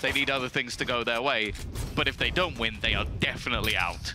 They need other things to go their way. But if they don't win, they are definitely out.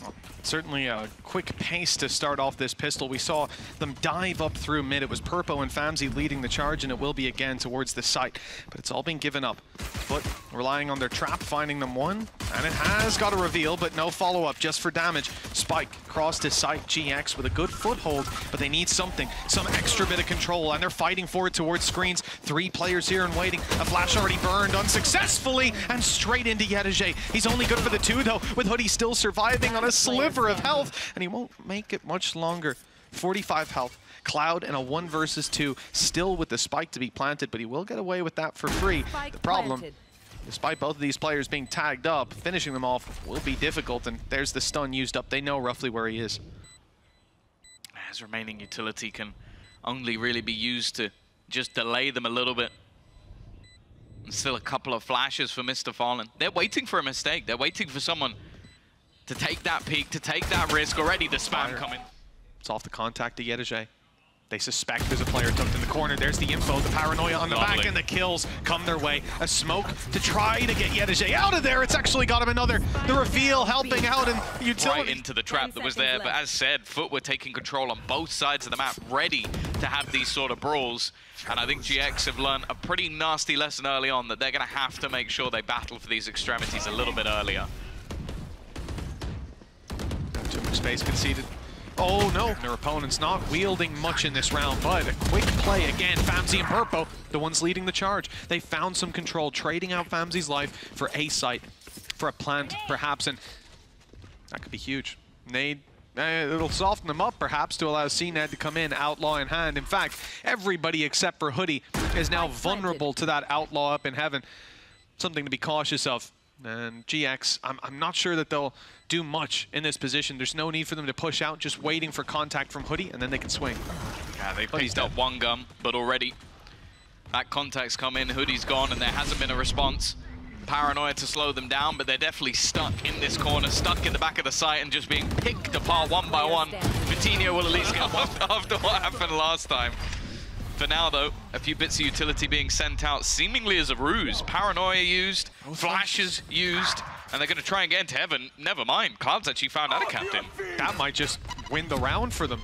Well, certainly a quick pace to start off this pistol. We saw them dive up through mid. It was Purpo and Famsii leading the charge, and it will be again towards the site. But it's all been given up. But relying on their trap, finding them one, and it has got a reveal, but no follow-up, just for damage. Spike crossed his site, GX with a good foothold, but they need something, some extra bit of control, and they're fighting for it towards screens. 3 players here and waiting. A flash already burned unsuccessfully, and straight into yetujey. He's only good for the 2 though, with hoody still surviving on a sliver of health, and he won't make it much longer. 45 health. Cloud and a 1 versus 2, still with the spike to be planted, but he will get away with that for free. The problem, despite both of these players being tagged up, finishing them off will be difficult, and there's the stun used up. They know roughly where he is. His remaining utility can only really be used to just delay them a little bit. And still a couple of flashes for MrFaliN. They're waiting for a mistake. They're waiting for someone to take that peek, to take that risk. Already the spam coming. It's off the contact to yetujey. They suspect there's a player tucked in the corner. There's the info, the paranoia on the back, and the kills come their way. A smoke to try to get yetujey out of there. It's actually got him another. The reveal helping out in utility. Right into the trap that was there, but as said, FUT were taking control on both sides of the map, ready to have these sort of brawls. And I think GX have learned a pretty nasty lesson early on that they're going to have to make sure they battle for these extremities a little bit earlier. Too much space conceded. Oh no, their opponent's not wielding much in this round, but a quick play again. Famsii and Purpo, the ones leading the charge. They found some control, trading out Famsii's life for a site, for a plant perhaps, and that could be huge. It'll soften them up perhaps to allow cNed to come in, outlaw in hand. In fact, everybody except for hoody is now vulnerable to that outlaw up in heaven. Something to be cautious of. And GX, I'm not sure that they'll do much in this position. There's no need for them to push out, just waiting for contact from hoody, and then they can swing. Yeah, they placed up 1 gun, but already that contact's come in, hoodie's gone, and there hasn't been a response. Paranoia to slow them down, but they're definitely stuck in this corner, stuck in the back of the site, and just being picked apart one by one. FUT1nho will at least get one after what happened last time. For now, though, a few bits of utility being sent out, seemingly as a ruse. Paranoia used, flashes used, and they're going to try and get into heaven. Never mind, Cloud's actually found AtaKaptan. That might just win the round for them.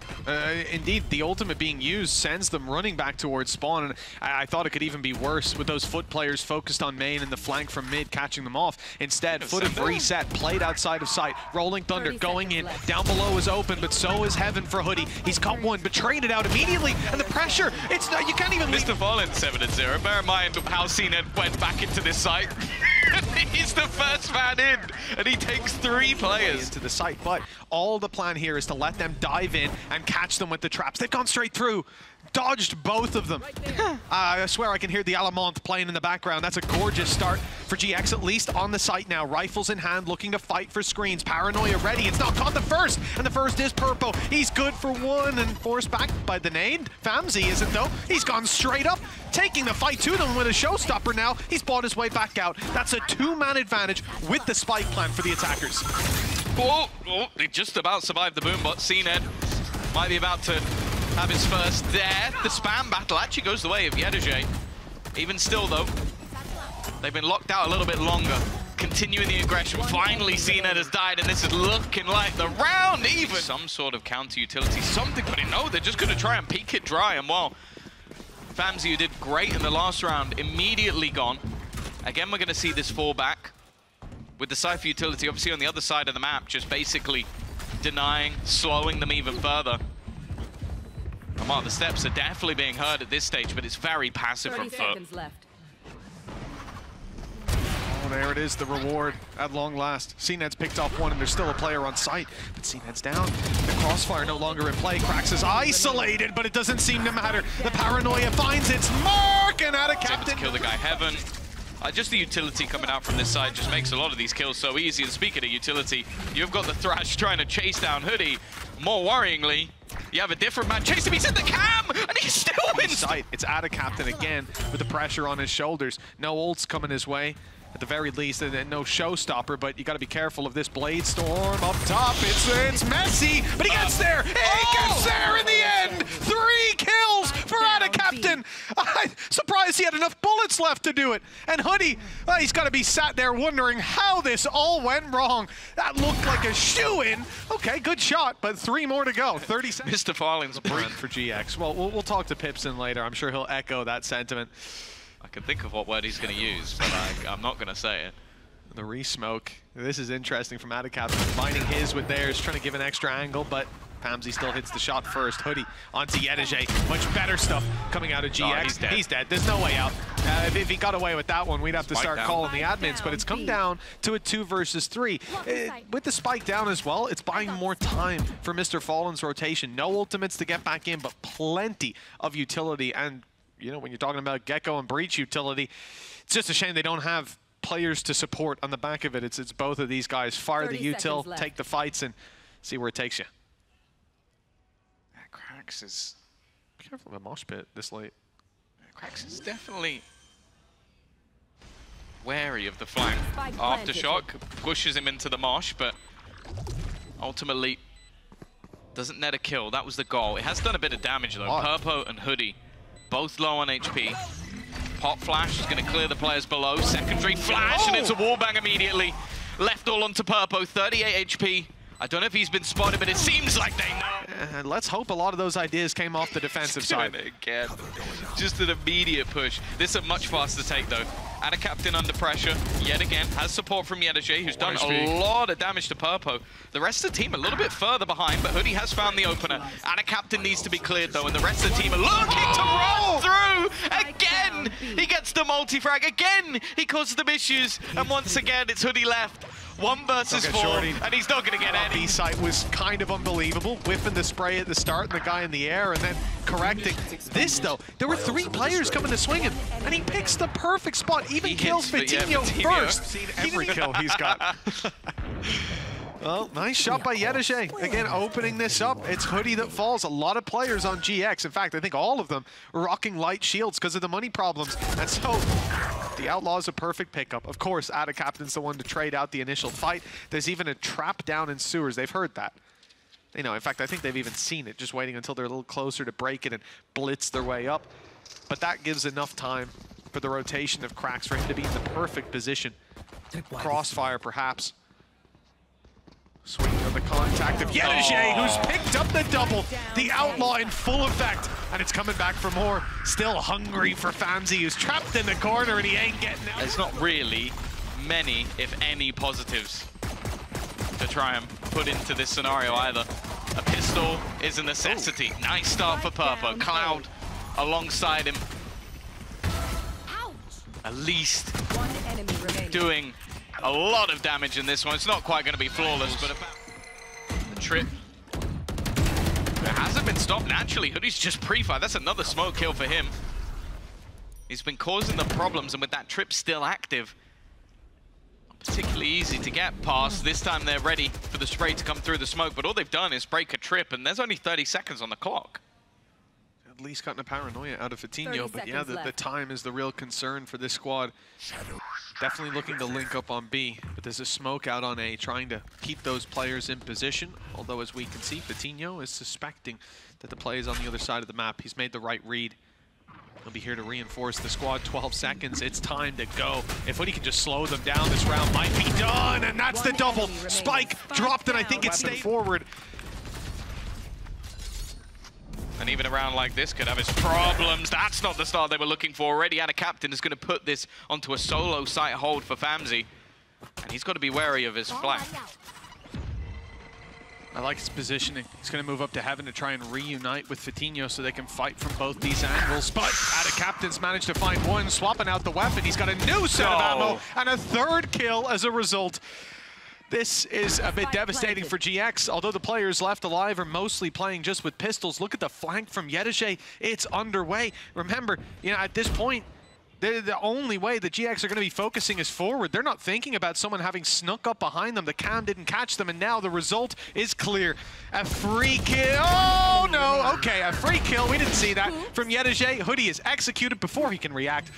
Indeed, the ultimate being used sends them running back towards spawn, and I thought it could even be worse with those FUT players focused on main and the flank from mid catching them off. Instead, FUT have reset, played outside of sight. Rolling Thunder going in, down below is open, but so is heaven for hoody. He's got one, but traded out immediately, and the pressure, it's not, you can't even leave. MrFaliN 7-0. Bear in mind how cNed went back into this site. He's the first man in, and he takes 3 players into the site. But all the plan here is to let them dive in and catch them with the traps. They've gone straight through, dodged both of them. I swear I can hear the Alamont playing in the background. That's a gorgeous start for GX, at least on the site now. Rifles in hand, looking to fight for screens. Paranoia ready. It's not caught the first, and the first is Purpo. He's good for 1 and forced back by the nade. Famsii isn't though. He's gone straight up, taking the fight to them with a showstopper now. He's bought his way back out. That's a 2-man advantage with the spike plan for the attackers. Oh, they just about survived the boom, but cNed might be about to have his first death. The spam battle actually goes the way of yetujey. Even still, though, they've been locked out a little bit longer. Continuing the aggression. Finally, cNed has died, and this is looking like the round even. Some sort of counter utility, something, but no, they're just going to try and peek it dry. And well, Famsii, who did great in the last round, immediately gone. Again, we're going to see this fall back with the Cypher utility, obviously on the other side of the map, just basically denying, slowing them even further. And while the steps are definitely being heard at this stage, but it's very passive from FUT. Oh, there it is, the reward at long last. cNed's picked off 1, and there's still a player on site, but cNed's down. The crossfire no longer in play. qRaxs is isolated, but it doesn't seem to matter. The paranoia finds its mark, and AtaKaptan kill the guy heaven. Just the utility coming out from this side just makes a lot of these kills so easy. And speaking of utility, you've got the Thrash trying to chase down hoody. More worryingly, you have a different man chasing him. He's in the cam, and he still wins. It's AtaKaptan again with the pressure on his shoulders. No ults coming his way. At the very least, no showstopper, but you got to be careful of this Blade Storm up top. It's messy, but he gets there. He gets there in the end. 3 kills for AtaKaptan. I'm surprised Famsii had enough bullets left to do it. And hoody, well, he's got to be sat there wondering how this all went wrong. That looked like a shoo-in. Okay, good shot, but 3 more to go. 30 seconds. MrFaliN's Break for GX. Well, we'll talk to Pipson later. I'm sure he'll echo that sentiment. I can think of what word he's going to use, but I'm not going to say it. The re-smoke. This is interesting from AtaKaptan, combining his with theirs, trying to give an extra angle, but Famsii still hits the shot first. Hoody onto yetujey. Much better stuff coming out of GX. Oh, he's dead. There's no way out. If he got away with that one, we'd have to start calling the admins, but it's come down to a 2 versus 3. With the spike down as well, it's buying more time for MrFaliN's rotation. No ultimates to get back in, but plenty of utility. And, you know, when you're talking about Gecko and Breach utility, it's just a shame they don't have players to support on the back of it. It's both of these guys. Fire the util, take the fights, and see where it takes you. qRaxs is... Be careful of the mosh pit this late. qRaxs is definitely wary of the flank. Aftershock pushes him into the mosh, but ultimately doesn't net a kill. That was the goal. It has done a bit of damage though. Purpo and hoody, both low on HP. Pop flash is going to clear the players below. Secondary flash, and it's a wallbang immediately. Left all onto Purpo, 38 HP. I don't know if he's been spotted, but it seems like they know. Let's hope a lot of those ideas came off the defensive side. Again. Just an immediate push. This is a much faster take, though. AtaKaptan under pressure, yet again. Has support from yetujey, who's done a lot of damage to Purpo. The rest of the team a little bit further behind, but hoody has found the opener. AtaKaptan needs to be cleared, though, and the rest of the team are looking to roll through. Again, he gets the multi-frag. Again, he causes them issues. And once again, it's hoody left. 1 versus 4, and he's not going to get any. B-side was kind of unbelievable, whiffing the spray at the start and the guy in the air, and then correcting. This, though, there were 3 players coming to swing him, and he picks the perfect spot, even kills FUT1nho first. Seen every kill he's got. Well, nice shot by yetujey. Again, opening this up. It's hoody that falls. A lot of players on GX. In fact, I think all of them rocking light shields because of the money problems. And so the Outlaw's a perfect pickup. Of course, AtaKaptan's the one to trade out the initial fight. There's even a trap down in sewers. They've heard that. You know, in fact, I think they've even seen it, just waiting until they're a little closer to break it and blitz their way up. But that gives enough time for the rotation of qRaxs for him to be in the perfect position. Crossfire, perhaps. Swing of the contact of yetujey, who's picked up the double. The Outlaw in full effect, and it's coming back for more. Still hungry for Famsii, who's trapped in the corner, and he ain't getting out. There's not really many, if any, positives to try and put into this scenario either. A pistol is a necessity. Nice start for Purpo. Cloud alongside him. At least doing a lot of damage in this one. It's not quite going to be flawless, but the trip it hasn't been stopped naturally. hoodie's just pre-fire. That's another smoke kill for him. He's been causing the problems, and with that trip still active, not particularly easy to get past. This time they're ready for the spray to come through the smoke, but all they've done is break a trip, and there's only 30 seconds on the clock. At least gotten a paranoia out of FUT1nho, but yeah, the time is the real concern for this squad. Definitely looking to link up on B, but there's a smoke out on A, trying to keep those players in position. Although, as we can see, FUT1nho is suspecting that the play is on the other side of the map. He's made the right read. He'll be here to reinforce the squad. 12 seconds, it's time to go. If hoody can just slow them down, this round might be done, and that's the double. Spike dropped, and I think it stayed forward. And even a round like this could have its problems. That's not the start they were looking for already. AtaKaptan is going to put this onto a solo site hold for Famsii. And he's got to be wary of his flank. I like his positioning. He's going to move up to heaven to try and reunite with FUT1nho so they can fight from both these angles. But AtaKaptan's managed to find one, swapping out the weapon. He's got a new set of ammo and a 3rd kill as a result. This is a bit devastating for GX. Although the players left alive are mostly playing just with pistols. Look at the flank from yetujey. It's underway. Remember, you know, at this point, the only way the GX are going to be focusing is forward. They're not thinking about someone having snuck up behind them. The cam didn't catch them, and now the result is clear. A free kill. Oh, no. Okay, a free kill. We didn't see that from yetujey. hoody is executed before he can react.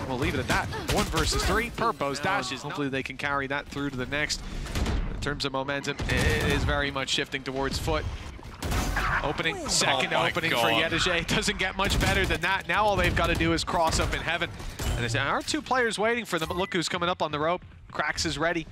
We'll leave it at that. 1 versus 3. Purpo's dashes. Hopefully they can carry that through to the next. In terms of momentum, it is very much shifting towards FUT. Opening, second opening God. for yetujey. Doesn't get much better than that. Now all they've got to do is cross up in heaven. And there are two players waiting for them, but look who's coming up on the rope. qRaxs is ready.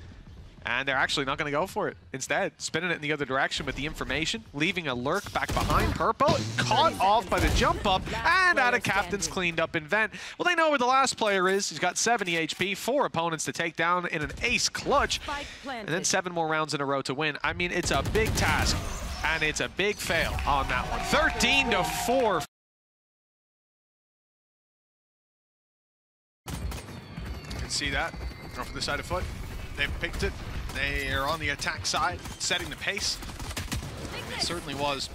And they're actually not going to go for it. Instead, spinning it in the other direction with the information, leaving a lurk back behind Purpo, caught off by the jump up, and AtaKaptan's cleaned up in vent. Well, they know where the last player is. He's got 70 HP, 4 opponents to take down in an ace clutch, and then 7 more rounds in a row to win. I mean, it's a big task, and it's a big fail on that one. 13-4. You can see that off the side of FUT. They've picked it. They are on the attack side, setting the pace. It certainly was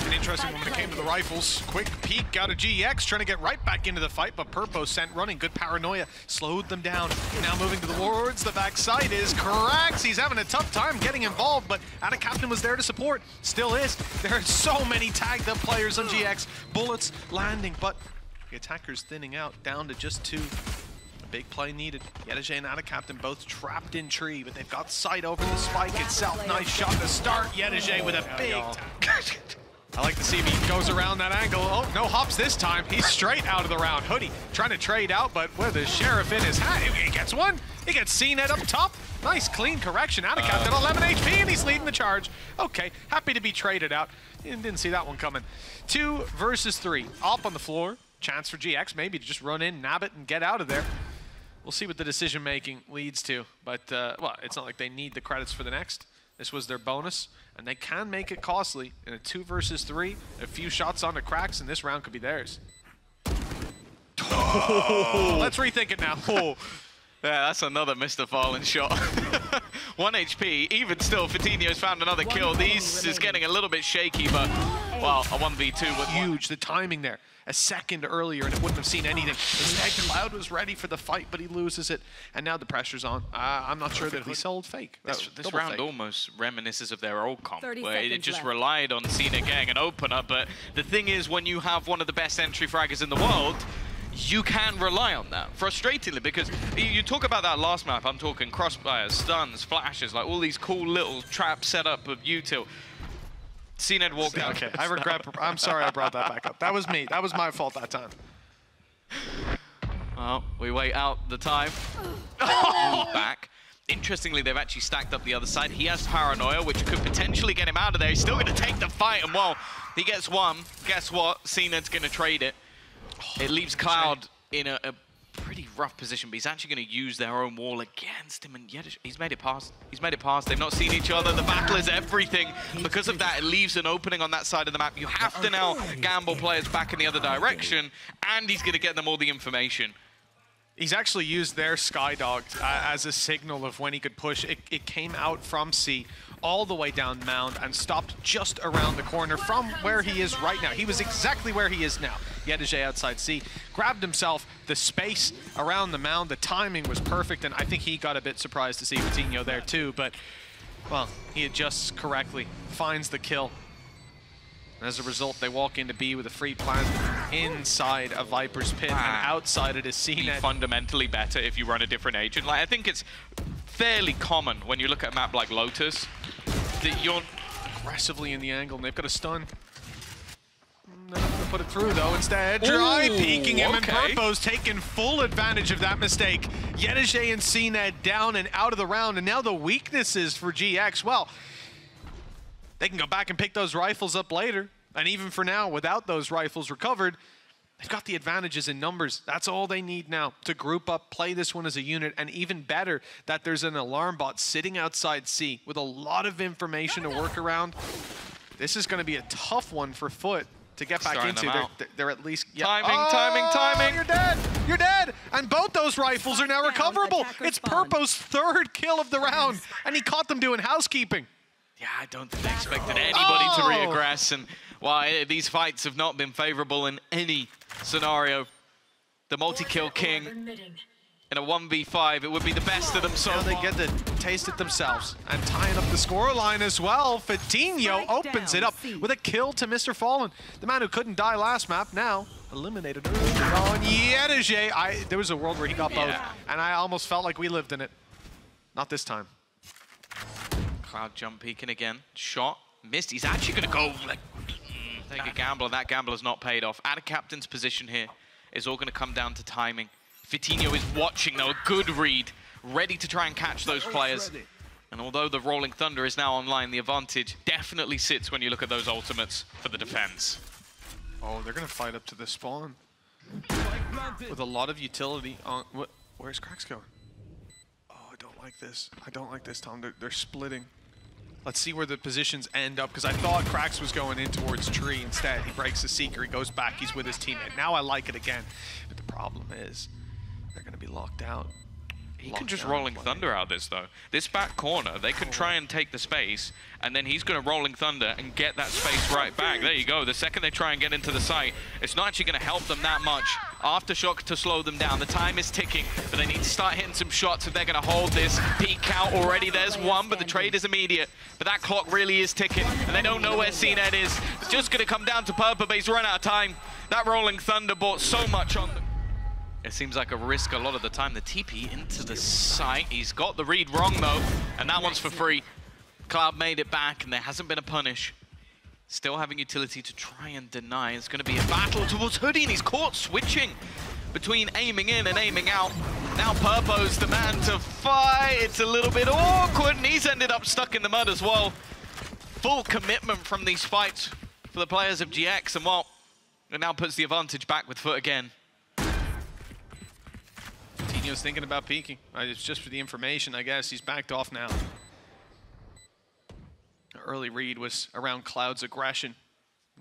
an interesting one when it came to the rifles. Quick peek out of GX, trying to get right back into the fight, but Purpo sent running. Good paranoia, slowed them down. Now moving towards the backside is qRaxs. He's having a tough time getting involved, but AtaKaptan was there to support. Still is. There are so many tagged up players on GX. Bullets landing, but the attackers thinning out, down to just 2. Big play needed. yetujey and AtaKaptan both trapped in tree, but they've got sight over the spike itself. Nice shot to start. yetujey with a big I like to see if he goes around that angle. Oh, no hops this time. He's straight out of the round. Hoody trying to trade out, but with the sheriff in his hat, he gets one. He gets cNed up top. Nice clean correction. AtaKaptan 11 HP and he's leading the charge. Okay, happy to be traded out. Didn't see that one coming. 2 versus 3. Up on the floor. Chance for GX maybe to just run in, nab it, and get out of there. We'll see what the decision-making leads to, but, well, it's not like they need the credits for the next. This was their bonus, and they can make it costly in a 2 versus 3. A few shots onto qRaxs, and this round could be theirs. Oh, let's rethink it now. Oh. Yeah, that's another MrFaliN shot. 1 HP. Even still, FUT1nho's found another kill. These is getting a little bit shaky, but, well, a 1v2. But huge, the timing there. A second earlier, and it wouldn't have seen anything. Instead, Cloud was ready for the fight, but he loses it, and now the pressure's on. I'm not sure that he sold fake. This round fake. Almost reminisces of their old comp, where it just left. relied on cNed getting an opener, but the thing is, when you have one of the best entry fraggers in the world, you can rely on that, frustratingly, because you talk about that last map, I'm talking crossfires, stuns, flashes, like all these cool little trap setup of util. cNed walked out. Okay, I regret. I'm sorry I brought that back up. That was me. That was my fault that time. Well, we wait out the time. Back. Interestingly, they've actually stacked up the other side. He has paranoia, which could potentially get him out of there. He's still going to take the fight, and well, he gets one. Guess what? cNed's going to trade it. It leaves Cloud in a pretty rough position, but he's actually going to use their own wall against him, and yet he's made it past. He's made it past. They've not seen each other. The battle is everything. Because of that, it leaves an opening on that side of the map. You have to now gamble players back in the other direction, and he's going to get them all the information. He's actually used their Skydog as a signal of when he could push. It came out from C all the way down mound and stopped just around the corner from where he is right now. He was exactly where he is now. yetujey outside C, grabbed himself the space around the mound. The timing was perfect, and I think he got a bit surprised to see FUT1nho there too, but, well, he adjusts correctly, finds the kill. And as a result, they walk into B with a free plant inside a Viper's pit, and outside it is cNed. Fundamentally better if you run a different agent. Like, I think it's fairly common when you look at a map like Lotus that you're aggressively in the angle, and they've got a stun. They're not going to put it through, though. Instead, dry peeking him, and Purpo's taking full advantage of that mistake. yetujey and cNed down and out of the round, and now the weaknesses for GX, well, they can go back and pick those rifles up later. And even for now, without those rifles recovered, they've got the advantages in numbers. That's all they need now to group up, play this one as a unit, and even better that there's an alarm bot sitting outside C with a lot of information to work around. This is going to be a tough one for FUT to get back into. They're at least... Yeah. Timing. You're dead! You're dead! And both those rifles are now recoverable. It's Purpo's 3rd kill of the round, and he caught them doing housekeeping. Yeah, I don't think they expected anybody to reaggress, and why these fights have not been favorable in any scenario. The multi-kill king in a 1v5, it would be the best of them so far. They get to taste it themselves, and tying up the scoreline as well. FUT1nho opens it up with a kill to MrFaliN. The man who couldn't die last map, now eliminated early on yetujey. There was a world where he got both, and I almost felt like we lived in it. Not this time. Cloud jump peeking again. Shot. Missed. He's actually going to go like Take a gamble, and that gamble has not paid off. AtaKaptan's position here is all going to come down to timing. FUT1nho is watching, though, a good read, ready to try and catch those players. And although the Rolling Thunder is now online, the advantage definitely sits when you look at those ultimates for the defense. Oh, they're going to fight up to the spawn. With a lot of utility on... Where's qRaxs going? Oh, I don't like this. I don't like this, Tom. They're splitting. Let's see where the positions end up, because I thought qRaxs was going in towards tree. Instead, he breaks the seeker, he goes back, he's with his teammate. Now I like it again. But the problem is, they're going to be locked out. He can just Rolling Thunder out this, though. This back corner, they can try and take the space, and then he's going to Rolling Thunder and get that space right back. There you go. The second they try and get into the site, it's not actually going to help them that much. Aftershock to slow them down. The time is ticking, but they need to start hitting some shots if they're going to hold this. Peek count already. There's one, but the trade is immediate. But that clock really is ticking, and they don't know where cNed is. It's just going to come down to Purple, but he's run out of time. That Rolling Thunder bought so much on them. It seems like a risk a lot of the time. The TP into the site. He's got the read wrong, though, and that one's for free. Cloud made it back, and there hasn't been a punish. Still having utility to try and deny. It's going to be a battle towards hoody, and he's caught switching between aiming in and aiming out. Now Purpo's the man to fight. It's a little bit awkward, and he's ended up stuck in the mud as well. Full commitment from these fights for the players of GX, and well, it now puts the advantage back with FUT again. FUT1nho's thinking about peeking. It's just for the information, I guess. He's backed off now. The early read was around Cloud's aggression.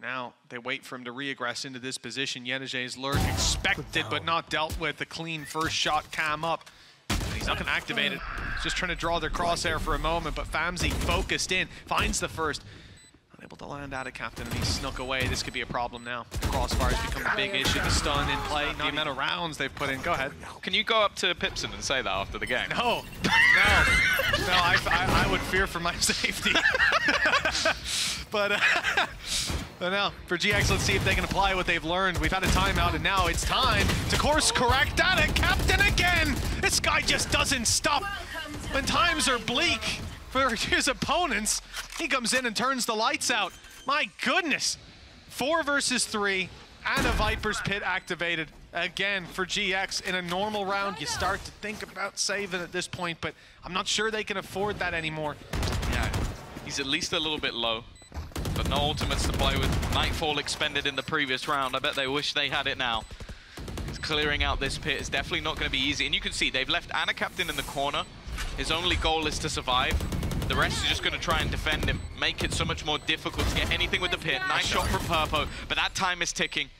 Now they wait for him to re-aggress into this position. yetujey's lurk expected but not dealt with. The clean first shot cam up. And he's not going to activate it. He's just trying to draw their crosshair for a moment, but Famsii focused in, finds the first. Unable to land AtaKaptan, and he snuck away. This could be a problem now. Crossfire's become a big issue. The stun in play, the amount of rounds they've put in. Go ahead. Can you go up to Pipson and say that after the game? No. No, I would fear for my safety. But no, for GX, let's see if they can apply what they've learned. We've had a timeout, and now it's time to course correct AtaKaptan again. This guy just doesn't stop. When times are bleak for his opponents, he comes in and turns the lights out. My goodness. 4 versus 3 and a Viper's Pit activated again for GX. In a normal round, you start to think about saving at this point, but I'm not sure they can afford that anymore. Yeah, he's at least a little bit low, but no ultimates to play with. Nightfall expended in the previous round. I bet they wish they had it now. Clearing out this pit is definitely not going to be easy, and you can see they've left AtaKaptan in the corner. His only goal is to survive. The rest is just going to try and defend him, make it so much more difficult to get anything with the pit. Nice shot from Purpo, but that time is ticking.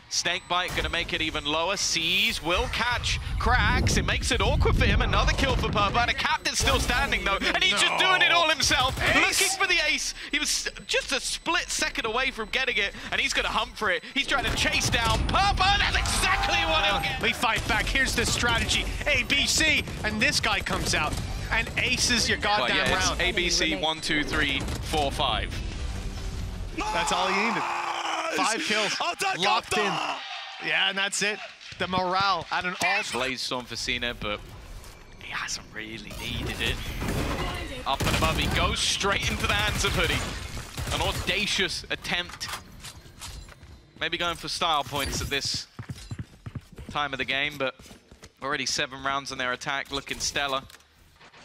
Snakebite going to make it even lower. Sees, will catch qRaxs. It makes it awkward for him. Another kill for Purpo. AtaKaptan's still standing, though, and he's just doing it all himself. Looking for the ace. He was just a split second away from getting it, and he's going to hunt for it. He's trying to chase down Purpo. That's exactly what he'll get. We fight back. Here's the strategy. A, B, C, and this guy comes out and aces your goddamn round. It's ABC 1, 2, 3, 4, 5. That's all he needed. 5 kills, locked in. Yeah, and that's it. The morale at an all. Blaze storm for cNed, but he hasn't really needed it. Up and above, he goes straight into the hands of hoody. An audacious attempt. Maybe going for style points at this time of the game, but already 7 rounds on their attack, looking stellar.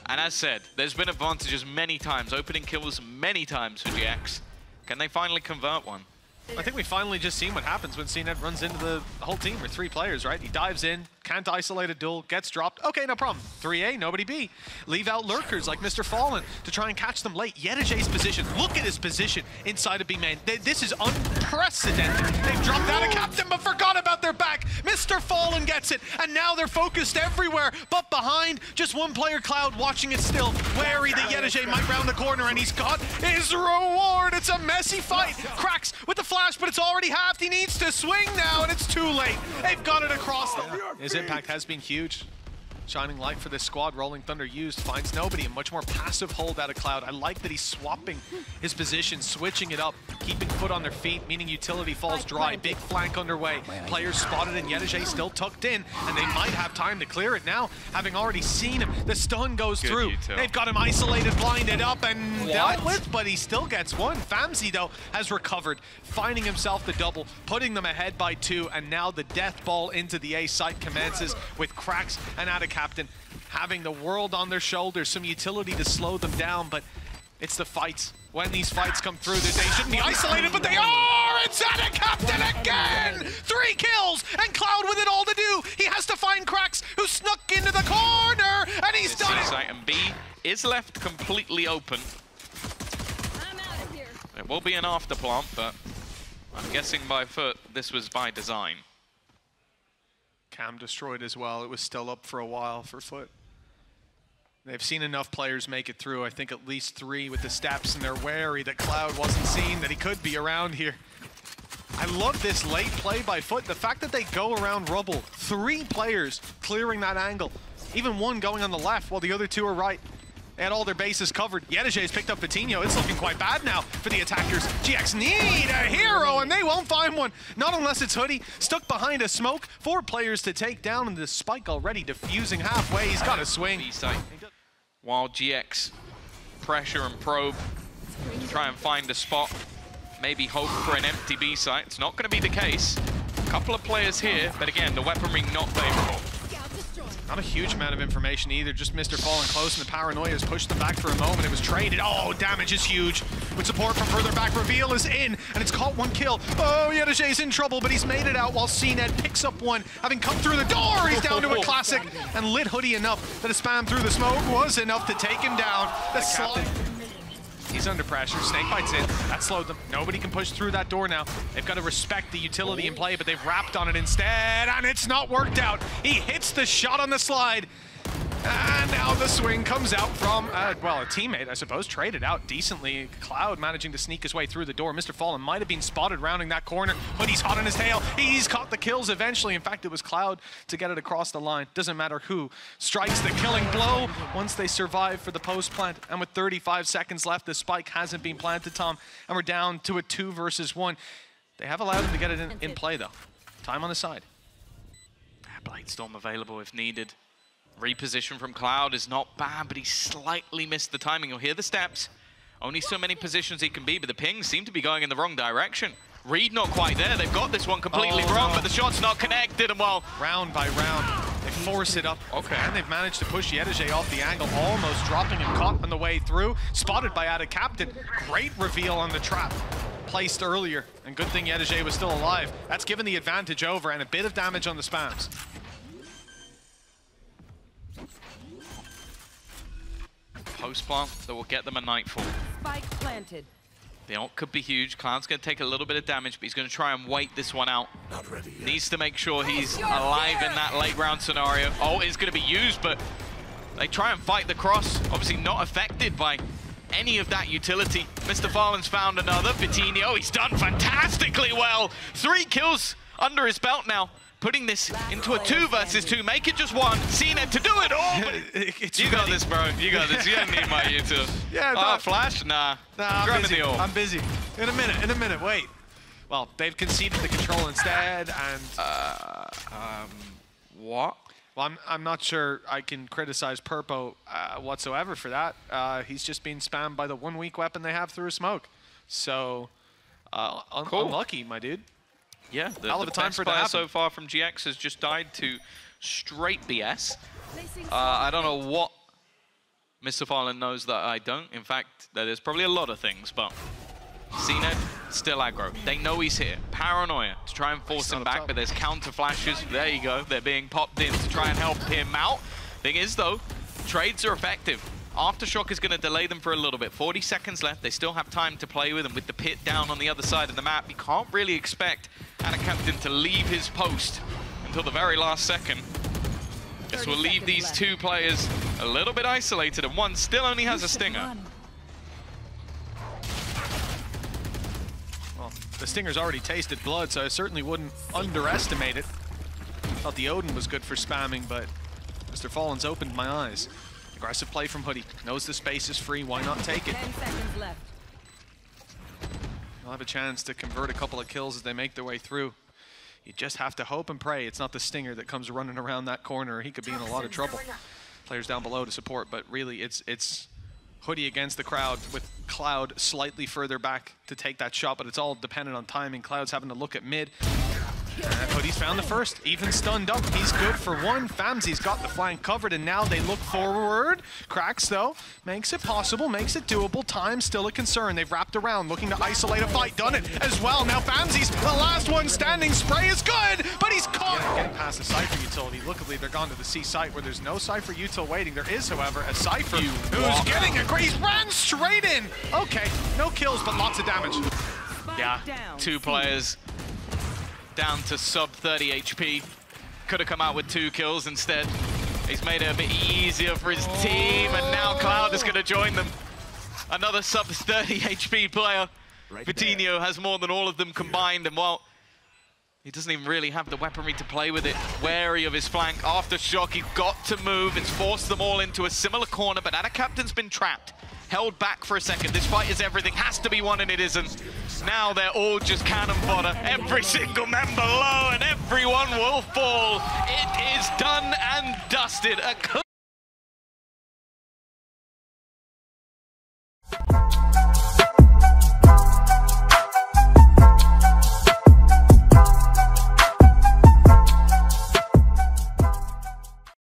And as said, there's been advantages many times, opening kills many times for GX. Can they finally convert one? I think we finally just seen what happens when cNed runs into the whole team with 3 players, right? He dives in, can't isolate a duel, gets dropped. Okay, no problem. 3A, nobody B. Leave out lurkers like MrFaliN to try and catch them late. yetujey's position, look at his position inside of B main. This is unprecedented. They've dropped AtaKaptan but forgot about their back. MrFaliN gets it, and now they're focused everywhere. But behind, just 1 player, Cloud, watching it still. Wary that yetujey might round the corner, and he's got his reward. It's a messy fight. qRaxs with the flash, but it's already halved. He needs to swing now, and it's too late. They've got it across them. His impact has been huge. shining light for this squad. Rolling Thunder used, finds nobody. A much more passive hold out of Cloud. I like that he's swapping his position, switching it up, keeping foot on their feet, meaning utility falls dry. Big flank underway. Players spotted and yetujey still tucked in, and they might have time to clear it now, having already seen him. The stun goes through. They've got him isolated, blinded up, and dealt with, but he still gets one. Famsii, though, has recovered, finding himself the double, putting them ahead by 2, and now the death ball into the A site commences with qRaxs and AtaKaptan having the world on their shoulders, some utility to slow them down, but it's the fights. When these fights come through, they shouldn't be isolated, but they are! It's AtaKaptan again! 3 kills, and Cloud with it all to do. He has to find qRaxs, who snuck into the corner, and he's done it! And B is left completely open. I'm out of here. It will be an after plant, but I'm guessing by FUT, this was by design. Cam destroyed as well. It was still up for a while for FUT. They've seen enough players make it through. I think at least 3 with the steps, and they're wary that Cloud wasn't seen, that he could be around here. I love this late play by FUT. The fact that they go around rubble. 3 players clearing that angle. Even 1 going on the left while the other 2 are right. They had all their bases covered. yetujey's picked up FUT1nho. It's looking quite bad now for the attackers. GX need a hero, and they won't find one. Not unless it's hoody, stuck behind a smoke. 4 players to take down, and the spike already diffusing halfway. He's got a swing. B-site. While GX pressure and probe to try and find a spot, maybe hope for an empty B-site. It's not going to be the case. A couple of players here, but again, the weaponry not favorable. Not a huge amount of information either, just MrFaliN close, and the paranoia has pushed them back for a moment. It was traded. Oh, damage is huge. With support from further back, reveal is in, and it's caught 1 kill. Oh, yetujey's in trouble, but he's made it out while cNed picks up 1. Having come through the door, he's down to a classic, and lit hoody enough that a spam through the smoke was enough to take him down. The slide. He's under pressure. Snake bites in. That slowed them. Nobody can push through that door now. They've got to respect the utility in play, but they've wrapped on it instead, and it's not worked out. He hits the shot on the slide. And now the swing comes out from, well, a teammate, I suppose, traded out decently. Cloud managing to sneak his way through the door. MrFaliN might have been spotted rounding that corner, but he's hot on his tail. He's caught the kills eventually. In fact, it was Cloud to get it across the line. Doesn't matter who strikes the killing blow once they survive for the post plant. And with 35 seconds left, the spike hasn't been planted, Tom, and we're down to a 2 versus 1. They have allowed him to get it in play, though. Time on the side. Bladestorm available if needed. Reposition from Cloud is not bad, but he slightly missed the timing. You'll hear the steps. Only so many positions he can be, but the pings seem to be going in the wrong direction. Reed not quite there. They've got this one completely wrong, but the shot's not connected, and well... Round by round, they force it up. Okay. And they've managed to push yetujey off the angle, almost dropping him, caught on the way through. Spotted by AtaKaptan. Great reveal on the trap. Placed earlier, and good thing yetujey was still alive. That's given the advantage over, and a bit of damage on the spams. Post plant that will get them a nightfall. Spike planted. The ult could be huge. Cloud's going to take a little bit of damage, but he's going to try and wait this one out. Not ready yet. Needs to make sure he's alive in that late round scenario. Ult is going to be used, but they try and fight the cross. Obviously not affected by any of that utility. MrFaliN's found another. FUT1nho, he's done fantastically well. 3 kills under his belt now. Putting this into a 2 versus 2, make it just 1. cNed to do it all, but you got this, bro. You got this. You don't need my util. Yeah, flash? Nah. I'm busy. I'm busy. In a minute, wait. Well, they've conceded the control instead, and... What? Well, I'm not sure I can criticize Purpo whatsoever for that. He's just being spammed by the 1 weak weapon they have through a smoke. So, Cool. Unlucky, my dude. Yeah, the best player so far from GX has just died to straight BS. I don't know what MrFaliN knows that I don't. In fact, there's probably a lot of things, but cNed still aggro. They know he's here. Paranoia to try and force him back, but there's counter flashes. There you go. They're being popped in to try and help him out. Thing is, though, trades are effective. Aftershock is going to delay them for a little bit. 40 seconds left. They still have time to play with, and with the pit down on the other side of the map, you can't really expect AtaKaptan to leave his post until the very last second. This will leave these 2 players a little bit isolated, and 1 still only has a stinger. Well, the stinger's already tasted blood, so I certainly wouldn't underestimate it. Thought the Odin was good for spamming, but MrFaliN's opened my eyes. Aggressive play from Hoodie. Knows the space is free, why not take it? 10 seconds left. They'll have a chance to convert a couple of kills as they make their way through. You just have to hope and pray it's not the Stinger that comes running around that corner. He could be in a lot of trouble. Players down below to support, but really it's Hoodie against the crowd with Cloud slightly further back to take that shot, but it's all dependent on timing. Cloud's having to look at mid. And Hoodie's found the first, even stunned up. He's good for one. Famsii's got the flank covered, and now they look forward. qRaxs, though, makes it possible, makes it doable. Time's still a concern. They've wrapped around, looking to isolate a fight. Done it as well. Now Famsii's the last one standing. Spray is good, but he's caught. Getting past the Cypher utility. Luckily, they're gone to the C site where there's no Cypher util waiting. There is, however, a Cypher who's getting a great. He's ran straight in. Okay, no kills, but lots of damage. Yeah, two players down to sub 30 HP. Could have come out with 2 kills instead. He's made it a bit easier for his team, and now Cloud is going to join them. Another sub 30 HP player. FUT1nho has more than all of them combined, and well, he doesn't even really have the weaponry to play with it. Wary of his flank. Aftershock, he's got to move. It's forced them all into a similar corner, but AtaKaptan's been trapped. Held back for a second. This fight is everything. Has to be won, and it isn't. Now they're all just cannon fodder. Every single member low, and everyone will fall. It is done and dusted.